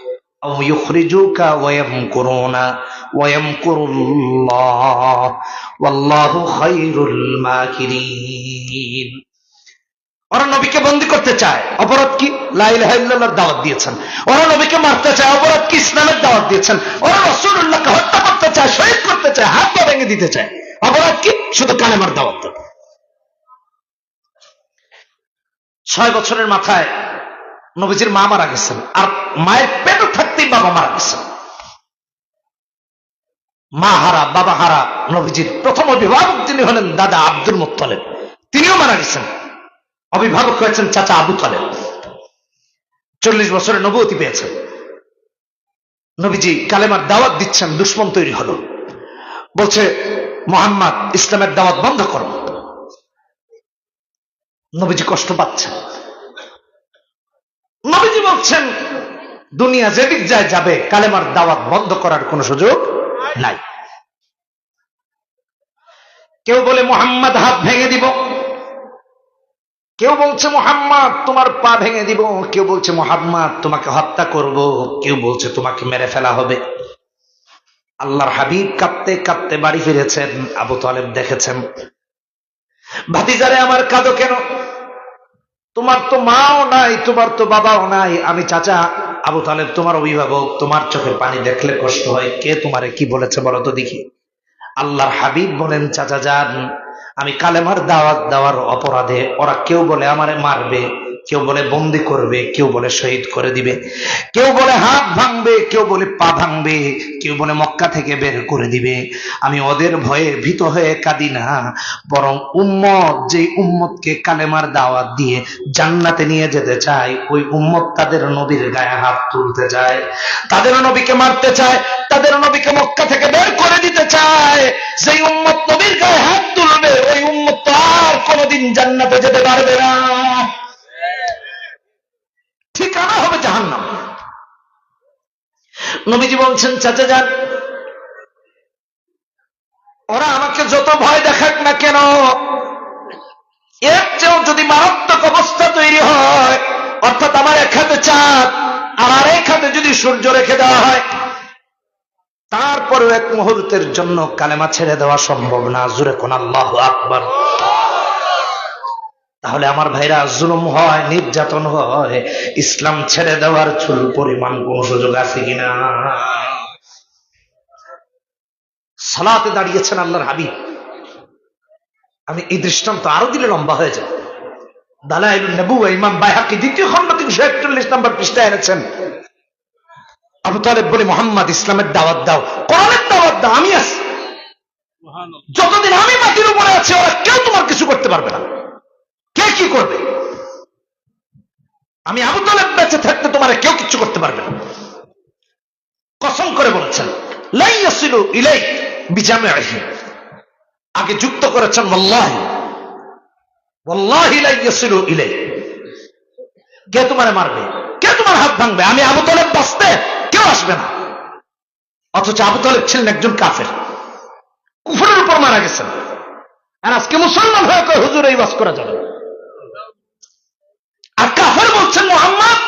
আও ইখরিজুকা ওয়া ইয়ামকুরুনা ওয়া ইয়ামকুরুল্লাহ ওয়াল্লাহু খায়রুল মাকিরিন। ওরা নবীকে বন্দী করতে চায়, অপরাধ কি? লা ইলাহা ইল্লাল্লাহর দাওয়াত দিয়েছেন। ওরা নবীকে মারতে চায়, অপরাধ কি? ইসলামের দাওয়াত দিয়েছেন। ওরা রাসূলুল্লাহকে হত্যা করতে চায়, শহীদ করতে চায়, হাত পা ভেঙে দিতে চায়, অপরাধ কি? শুধু কালেমার দাওয়াত দেন। 6 বছরের মাথায় নবীজির মা মারা গেছেন, আর মায়ের পেটে থাকতেই বাবা মারা গেছেন। মা হারা, বাবা হারা নবীজির প্রথম অভিভাবক তিনি হলেন দাদা আব্দুল মুত্তালিব, তিনিও মারা গেছেন। অভিভাবক হয়েছেন চাচা আবু তালেব। 40 বছরের নবুয়তি পেয়েছেন। নবীজি কালেমার দাওয়াত দিচ্ছেন, দুশমন তৈরি হলো, বলছে মুহাম্মদ ইসলামের দাওয়াত বন্ধ করো। নবীজি কষ্ট পাচ্ছেন। নবীজি বলছেন দুনিয়া যেদিক যায় যাবে, কালেমার দাওয়াত বন্ধ করার কোন সুযোগ নাই। কেউ বলে মুহাম্মদ হাত ভেঙে দিব, কেউ বলছে মুহাম্মদ তোমার পা ভেঙে দিব, কেউ বলছে মুহাম্মদ তোমাকে হত্যা করব, কেউ বলছে তোমাকে মেরে ফেলা হবে। আল্লাহর হাবিব কাঁদতে কাঁদতে বাড়ি ফিরেছেন। আবু তালেব দেখেছেন, ভাতিজারে আমার কাঁদো কেন? তোমার তো মাও নাই, তোমার তো বাবাও নাই। আমি চাচা আবু তালেব তোমার অভিভাবক, তোমার চোখে পানি দেখলে কষ্ট হয়। কে তোমারে কি বলেছে বলো তো দেখি? আল্লাহর হাবিব বলেন, চাচা যান, আমি কালেমার দাওয়াত দেওয়ার অপরাধে ওরা কেউ বলে আমারে মারবে, কেউ বলে বন্দি করবে, কেউ বলে শহীদ করে দিবে, কেউ বলে হাত ভাঙবে, কেউ বলে পা ভাঙবে, কেউ বলে মক্কা থেকে বের করে দিবে। আমি ওদের ভয়ে ভীত হয়ে কাঁদি না, বরং উম্মত, যে উম্মতকে কালেমার দাওয়াত দিয়ে জান্নাতে নিয়ে যেতে চায়, ওই উম্মত তাদের নবীর গায়ে হাত তুলতে চায়, তাদের নবীকে মারতে চায়, তাদের নবীকে মক্কা থেকে বের করে দিতে চায়। যেই উম্মত নবীর গায়ে হাত তুলবে, ওই উম্মত তো আর কোনোদিন জান্নাতে যেতে পারবে না, ঠিকানা হবে জাহান্নাম। নবীজি বলছেন, চাচা যান, ওরা আমাকে যত ভয় দেখাক না কেন, এর চেয়েও যদি মারাত্মক অবস্থা তৈরি হয়, অর্থাৎ আমার এক হাতে চাঁদ আর আরেক হাতে যদি সূর্য রেখে দেওয়া হয়, তারপরেও এক মুহূর্তের জন্য কালেমা ছেড়ে দেওয়া সম্ভব না। জোরে কোন আল্লাহু আকবার। তাহলে আমার ভাইরা, জুলুম হয়, নির্যাতন হয়, ইসলাম ছেড়ে দেওয়ার চুল পরিমাণ কোন সুযোগ আছে কিনা? সালাতে দাঁড়িয়েছেন আল্লাহর হাবিব। আমি এই দৃষ্টান্ত আরো দিলে লম্বা হয়ে যায়। দালাইলুন নবুওয়া ইমাম বাইহাকি দ্বিতীয় খণ্ড 341 নম্বর পৃষ্ঠায় এনেছেন। আবু তালেব বলে, মুহাম্মদ ইসলামের দাওয়াত দাও, কোরআনের দাওয়াত দাও, আমি আছি। যতদিন আমি মাটির উপরে আছি, ওরা কেউ তোমার কিছু করতে পারবে না। কে কি করবে? আমি আবু তালেব বেঁচে থাকতে তোমার কেউ কিছু করতে পারবে না। কসম করে বলেছেন, লা ইয়াসিলু ইলাইক বিজামিহি, আগে যুক্ত করেছেন ওয়াল্লাহি, ওয়াল্লাহি লা ইয়াসিলু ইলাইক। কে তোমারে মারবে, কে তোমার হাত ভাঙবে? আমি আবু তালেব বাঁচতে কেউ আসবে না। অথচ আবু তালেব ছিলেন একজন কাফের, কুফরের উপর মারা গেছেন। আর আজকে মুসলমান হয়ে কয় হুজুর এই বাস করা যাবে। আর কাফের বলছেন মুহাম্মদ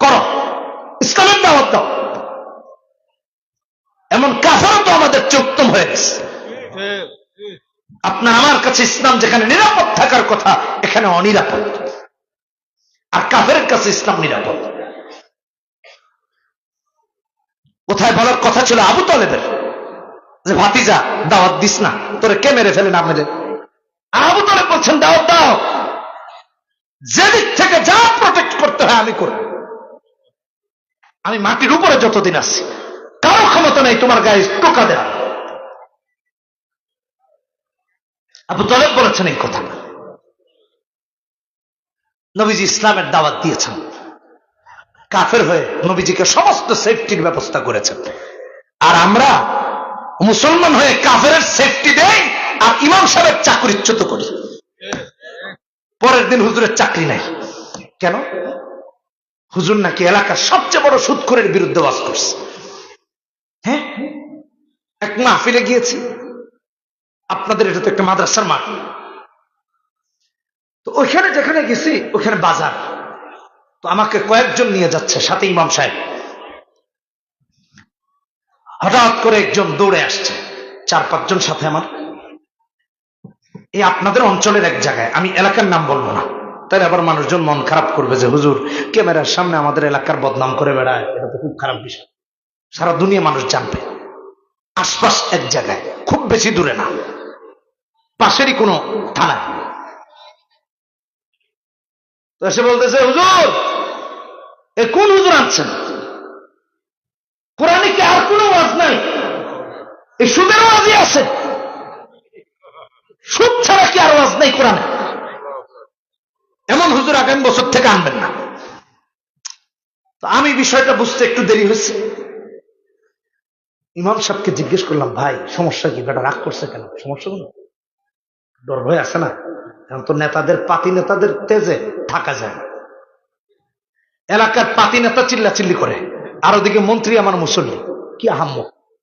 করো, ইসলামের দাওয়াত দাও। এমন কাফেরও তো আমাদের চেয়ে উত্তম হয়ে গেছে। আপনার আমার কাছে ইসলাম যেখানে নিরাপদ থাকার কথা, এখানে অনিরাপদ। আর কাফের কাছে ইসলাম নিরাপদ। কোথায় বলার কথা ছিল আবু তালেবের যে ভাতিজা দাওয়াত দিস না, তোরে কে মেরে ফেলে না মেরে। আবু তালেব বলছেন দাওয়াত দাও, যেদিক থেকে যা প্রটেক্ট করতে হয় আমি করব। আমি মাটির উপরে যতদিন আছি, কারো ক্ষমতা নেই তোমার গায়ে টোকা দেওয়া। আবু তালেব বলেছেন এই কথা। নবীজি ইসলামের দাওয়াত দিয়েছেন, কাফের হয়ে নবীজিকে সমস্ত সেফটির ব্যবস্থা করেছেন। আর আমরা মুসলমান হয়ে কাফের সেফটি দেই আর ইমাম সাহেবের চাকরিচ্যুত করি। পরের দিন হুজুরের চাকরি নাই কেন? হুজুর নাকি এলাকার সবচেয়ে বড় সুদখোরের বিরুদ্ধে ওয়াজ করছে। হ্যাঁ, এক মাহফিলে গিয়েছি, আপনাদের এটা তো একটা মাদ্রাসার মাঠ, তো ওইখানে যেখানে গেছি ওখানে বাজার, তো আমাকে কয়েকজন নিয়ে যাচ্ছে, সাথে ইমাম সাহেব। হঠাৎ করে একজন দৌড়ে আসছে, 4-5 জন সাথে আমার। এই আপনাদের অঞ্চলের এক জায়গায়, আমি এলাকার নাম বলবো না, তাই আবার মানুষজন মন খারাপ করবে যে হুজুর ক্যামেরার সামনে আমাদের এলাকার বদনাম করে বেড়ায়, এটা তো খুব খারাপ বিষয়, সারা দুনিয়া মানুষ জানবে। আশপাশ এক জায়গায়, খুব বেশি দূরে না, পাশেরই কোনো থানায়। তো এসে বলতেছে, হুজুর এ কোন হুজুর আনছেন? কোরআনে কি আর কোনো ওয়াজ নাই? এই সুদের ওয়াজই আছে, সুদ ছাড়া কি আর ওয়াজ নাই কোরআনে? এমন হুজুর আগামী বছর থেকে আনবেন না। তো আমি বিষয়টা বুঝতে একটু দেরি হয়েছে। ইমাম সাহেবকে জিজ্ঞেস করলাম, ভাই সমস্যা কি, বেটা রাগ করছে কেন? সমস্যা কোনো ডর ভয় আছে না? এখন তো নেতাদের, পাতি নেতাদের তেজে থাকা যায় না। এলাকার পাতি নেতা চিল্লা চিল্লি করে, আর ওদিকে মন্ত্রী আমার মুসল্লি, কি আহাম্ম,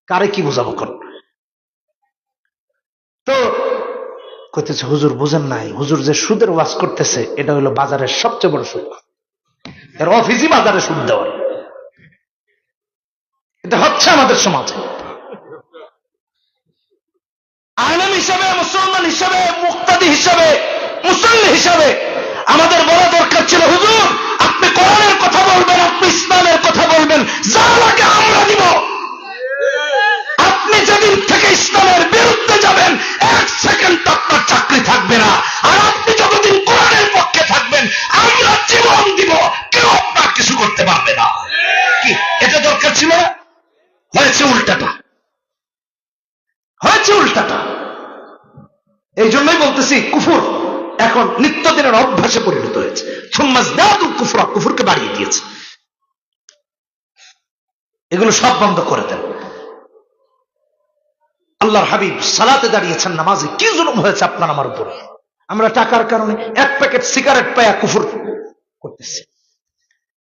কারে কি বোঝাবো কর। তো কইতেছে, হুজুর বুঝেন নাই, হুজুর যে সুদের ওয়াজ করতেছে এটা হলো বাজারের সবচেয়ে বড় সুদ। এর অফিসই বাজারে সুদ দেওয়ার, এটা হচ্ছে আমাদের সমাজে। আলেম হিসাবে, মুসলমান হিসাবে, মুক্তাদি হিসাবে, মুসল্লি হিসাবে আমাদের বড় দরকার ছিল, হুজুর আপনি কোরআনের কথা বলবেন, আপনি ইসলামের কথা বলবেন, যা লাগে আমরা দিব। আপনি যেদিন থেকে ইসলামের বিরুদ্ধে যাবেন, এক সেকেন্ড আপনার চাকরি থাকবে না। আর আপনি যতদিন কোরআনের পক্ষে থাকবেন, আমরা জীবন দিব, কেউ আপনার কিছু করতে পারবে না। কি এটা দরকার ছিল? হয়েছে উল্টাটা, হয়েছে উল্টাটা। এই জন্যই বলতেছি, কুফর এখন নিত্যদিনের অভ্যাসে পরিণত হয়েছে। কুফরা, কুফরকে বাড়িয়ে দিয়েছে। এগুলো সব বন্ধ করে দেন। আল্লাহর হাবিব সালাতে দাঁড়িয়েছেন, নামাজে, কি জুলুম হয়েছে আপনার আমার উপর। আমরা টাকার কারণে এক প্যাকেট সিগারেট পায়া কুফর করতেছি।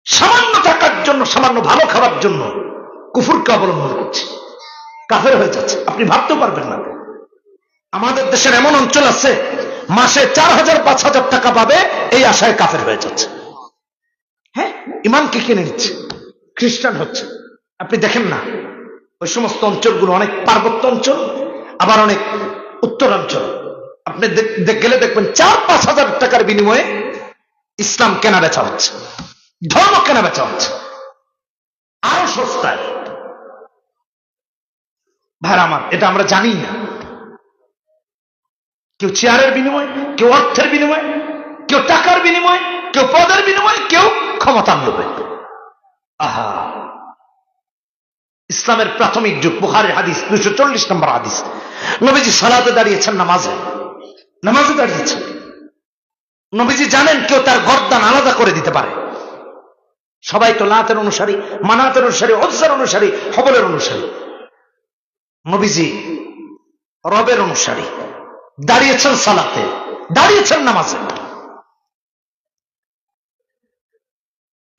সামান্য টাকার জন্য, সামান্য ভালো খাবার জন্য কুফরকে অবলম্বন করছি, কাফের হয়ে যাচ্ছে। আপনি ভাবতে পারবেন না, আমাদের দেশের এমন অঞ্চল আছে মাসে 4,000-5,000 টাকা পাবে, এই আশায় কাফের হয়ে যাচ্ছে। হ্যাঁ, ইমানকে কিনে নিচ্ছে, খ্রিস্টান হচ্ছে। আপনি দেখেন না, ওই সমস্ত অঞ্চলগুলো অনেক পার্বত্য অঞ্চল, আবার অনেক উত্তরাঞ্চল। আপনি গেলে দেখবেন 4-5,000 টাকার বিনিময়ে ইসলাম কেনা বেচা হচ্ছে, ধর্ম কেনা বেচা হচ্ছে, আরো সস্তায়। ভাই আমার, এটা আমরা জানি না। কেউ চেয়ারের বিনিময়, কেউ অর্থের বিনিময়, কেউ টাকার বিনিময়, কেউ পদের বিনিময়, কেউ ক্ষমতার লোভে। আহা, ইসলামের প্রাথমিক যুগ, বুখারীর হাদিস 240 নম্বর হাদিস, নবীজি সালাতে দাঁড়িয়েছেন, নামাজে দাঁড়িয়েছেন। নবীজি জানেন কেউ তার গর্দান আলাদা করে দিতে পারে। সবাই তো লাতের অনুসারী, মানাতের অনুসারী, উজ্জার অনুসারী, হবলের অনুসারী। নবীজি রবের অনুসারী, দাঁড়িয়েছেন সালাতে, দাঁড়িয়েছেন নামাজে।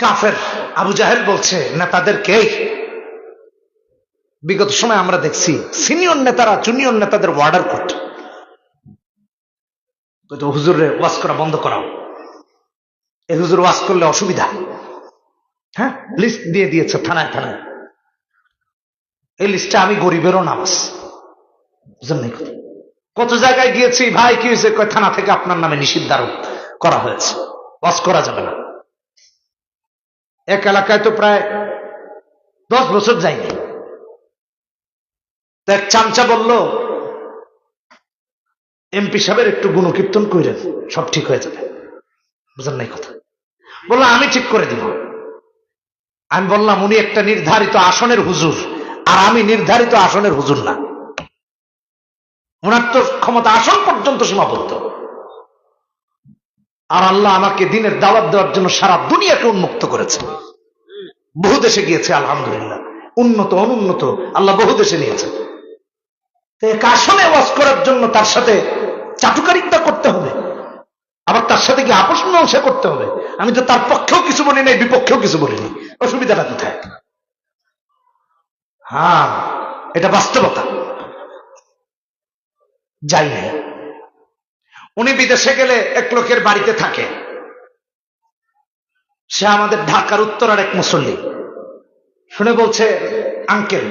কাফের আবু জাহেল বলছে নেতাদেরকে, বিগত সময় আমরা দেখছি সিনিয়র নেতারা জুনিয়র নেতাদের অর্ডার করত, হুজুরে ওয়াজ করা বন্ধ করাও, এই হুজুর ওয়াজ করলে অসুবিধা। হ্যাঁ, লিস্ট দিয়ে দিয়েছে থানায় থানায়। এই লিস্টে আমি গরিবেরও নামাজ, বুঝলেন নাই? কত জায়গায় গিয়েছি, ভাই কি হয়েছে, থানা থেকে আপনার নামে নিষিদ্ধারোপ করা হয়েছে, ওয়াজ করা যাবে না। এক এলাকায় তো প্রায় 10 বছর যায়নি। তো এক চামচা বলল, এমপি সাহেবের একটু গুণকীর্তন কইরেন, সব ঠিক হয়ে যাবে। বুঝলেন নাই কথা? বললাম আমি ঠিক করে দিব। আমি বললাম, উনি একটা নির্ধারিত আসনের হুজুর, আর আমি নির্ধারিত আসনের হুজুর না। ওনার তো ক্ষমতা আসন পর্যন্ত সীমাবদ্ধ। আর আল্লাহ আমাকে দিনের দাওয়াত দেওয়ার জন্য সারা দুনিয়াকে উন্মুক্ত করেছে। বহু দেশে গিয়েছে, আলহামদুলিল্লাহ, উন্নত অনুন্নত আল্লাহ বহু দেশে নিয়েছে। এক আসনে ওয়াজ করার জন্য তার সাথে চাটুকারিতা করতে হবে, আবার তার সাথে কি আপোষ মীমাংসা করতে হবে। আমি তো তার পক্ষেও কিছু বলি নাই, বিপক্ষেও কিছু বলিনি। অসুবিধাটা কোথায়? হ্যাঁ, এটা বাস্তবতা। যাই নাই। উনি বিদেশে গেলে এক লোকের বাড়িতে থাকে, সে আমাদের ঢাকার উত্তরার এক মুসল্লি। শুনে বলছে, আঙ্কেল,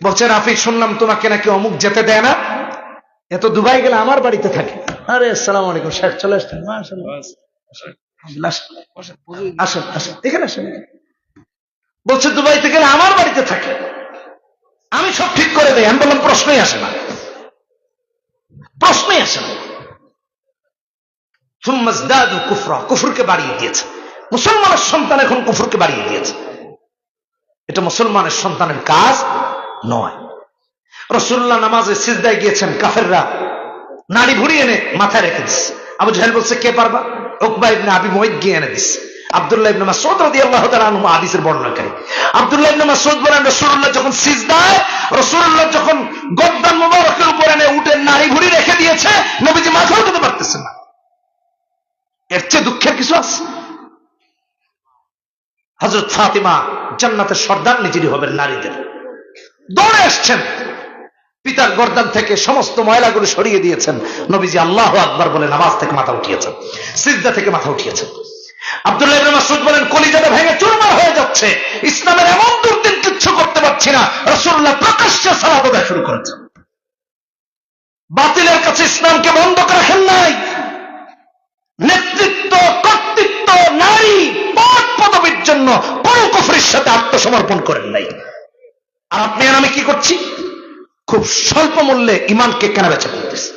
বলছে রাফি, শুনলাম তোমাকে নাকি অমুক যেতে দেয় না, এত দুবাই গেলে আমার বাড়িতে থাকে। আরে আসসালামু আলাইকুম, শেখ চলে আসছেন, আসেন আসেন, এখানে আসেন। বলছে দুবাইতে গেলে আমার বাড়িতে থাকে, আমি সব ঠিক করে দেই। আমি বললাম প্রশ্নই আসে না, প্রশ্নই আসে না। কুফরা, কুফরকে বাড়িয়ে দিয়েছে। মুসলমানের সন্তান এখন কুফরকে বাড়িয়ে দিয়েছে। এটা মুসলমানের সন্তানের কাজ নয়। রাসূলুল্লাহ নামাজে সিজদায় গিয়েছেন, কাফেররা নাড়ি ভুড়ি এনে মাথায় রেখে দিচ্ছে। আবু জাহেল বলছে, কে পারবা? উকবা ইবনে আবি মুয়াইত গিয়ে এনে দিচ্ছে। আব্দুল্লাহ ইবনে মাসউদ রাদিয়াল্লাহু তাআলা আনহু হাদিসের বর্ণনাকারী। আব্দুল্লাহ ইবনে মাসউদ বলেন, রাসূলুল্লাহ যখন সিজদায়, রাসূলুল্লাহ যখন গর্দান মুবারকের উপর এনে উটের নাড়ি ভুঁড়ি রেখে দিয়েছে, নবীজি মাথা উঠাতে পারতেছেন না। এর চেয়ে দুঃখের কিছু আছে? হযরত ফাতিমা জান্নাতের সর্দার নিজেরই হবেন নারীদের, দৌড়ে আসছেন, পিতার গর্দান থেকে সমস্ত ময়লাগুলো সরিয়ে দিয়েছেন। নবীজি আল্লাহু আকবার বলে নামাজ থেকে মাথা উঠিয়েছেন, সিজদা থেকে মাথা উঠিয়েছেন। আব্দুল্লাহ ইবনে মাসউদ বলেন, কলিজাটা ভেঙে চুরমার হয়ে যাচ্ছে, ইসলামের এমন দুর্দিন কিচ্ছু করতে পারছি না। রাসূলুল্লাহ প্রকাশ্যে সালাত আদায় শুরু করেছেন। বাতিলের কাছে ইসলামকে বন্ধ করে রাখেন নাই। নেতৃত্ব, কর্তৃত্ব, নারী, পদ পদবীর জন্য পুরো কুফরের সাথে আত্মসমর্পণ করেন নাই। আর আপনি আর আমি কি করছি? খুব স্বল্প মূল্যে ইমানকে কেনাবেচা করতেছে।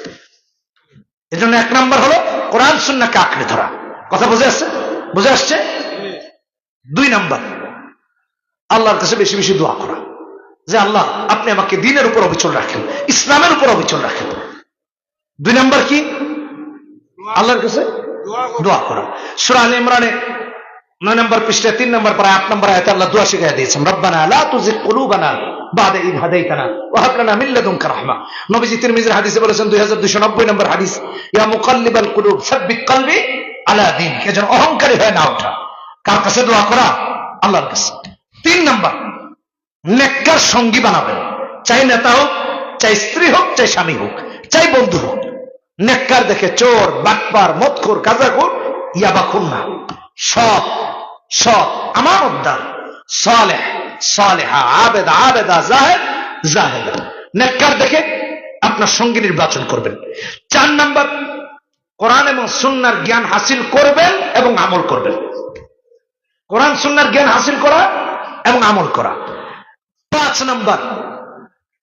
এজন্য 1 নাম্বার হলো কোরআন সুন্নাহকে আঁকড়ে ধরা। কথা বুঝে আসছে? বুঝে আসছে? 2 নাম্বার, আল্লাহর কাছে বেশি বেশি দোয়া করা, যে আল্লাহ আপনি আমাকে দ্বীনের উপর অবিচল রাখেন, ইসলামের উপর অবিচল রাখেন। 2 নাম্বার কি? আল্লাহর কাছে দোয়া করা। সূরা আলে ইমরানে 9 নম্বর পৃষ্ঠায় 3 নম্বর পারা 8 নম্বর আয়াতে আল্লাহ দোয়া শিখিয়ে দিয়েছেন, রব্বানা লা তুযিগ কুলুবানা বা'দা ইয হাদাইতানা ওয়া হাব লানা মিন লাদুনকা রাহমা। নবীজি তিরমিজির হাদিসে বলেছেন, 2290 নম্বর হাদিস, ইয়া মুকাল্লিবাল কুলুব সাব্বিত কলবি আলা দীনিক। এজন্য অহংকারী হয়ে না ওঠা। কার কাছে দোয়া করা? আল্লাহর কাছে। 3 নম্বর, নেককার সঙ্গী বানাবেন, চাই নেতা হোক, চাই স্ত্রী হোক, চাই স্বামী হোক, চাই বন্ধু হোক। নেককার দেখে চোর, বাটপার, মদখোর, গাঁজাখোর, ইয়াবাখোর না, সৎ সৎ, আমানতদার, সালেহ সালেহা, আবেদা আবেদা, জাহেদ জাহেদা। নেককার দেখে আপনার সঙ্গী নির্বাচন করবেন। 4 নাম্বার, কোরআন এবং সুন্নাহর জ্ঞান হাসিল করবেন এবং আমল করবেন। কোরআন সুন্নাহর জ্ঞান হাসিল করা এবং আমল করা। 5 নাম্বার,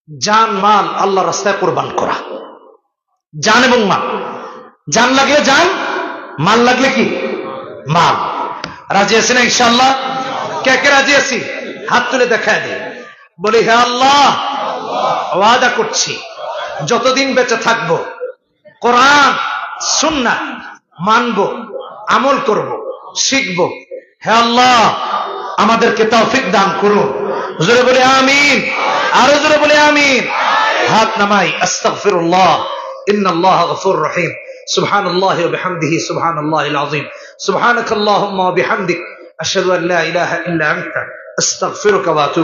জান মাল আল্লাহর রাস্তায় কোরবান করা। জান এবং মাল, জান লাগলে জান, মাল লাগলে কি? মাল। রাজি আছি না ইনশাআল্লাহ? কে কে রাজি আছি? হাত তুলে দেখায় দিই, বলি হে আল্লাহ, ওয়াদা করছি যতদিন বেঁচে থাকবো কোরআন সুন্নাহ মানব, আমল করব, শিখব। হে আল্লাহ আমাদেরকে তৌফিক দান করুন। জোরে বলে আমিন, আরো জোরে বলে আমিন। হাত নামাই, আস্তাগফিরুল্লাহ, ইন্নাল্লাহা গফুরুর রহিম। সুবহানাল্লাহি ওয়া বিহামদিহি সুবহানাল্লাহিল আযীম। সুবহানাকাল্লাহুম্মা ওয়া বিহামদিক আশহাদু আন লা ইলাহা ইল্লা আনতা আস্তাগফিরুকা ওয়া আতুবু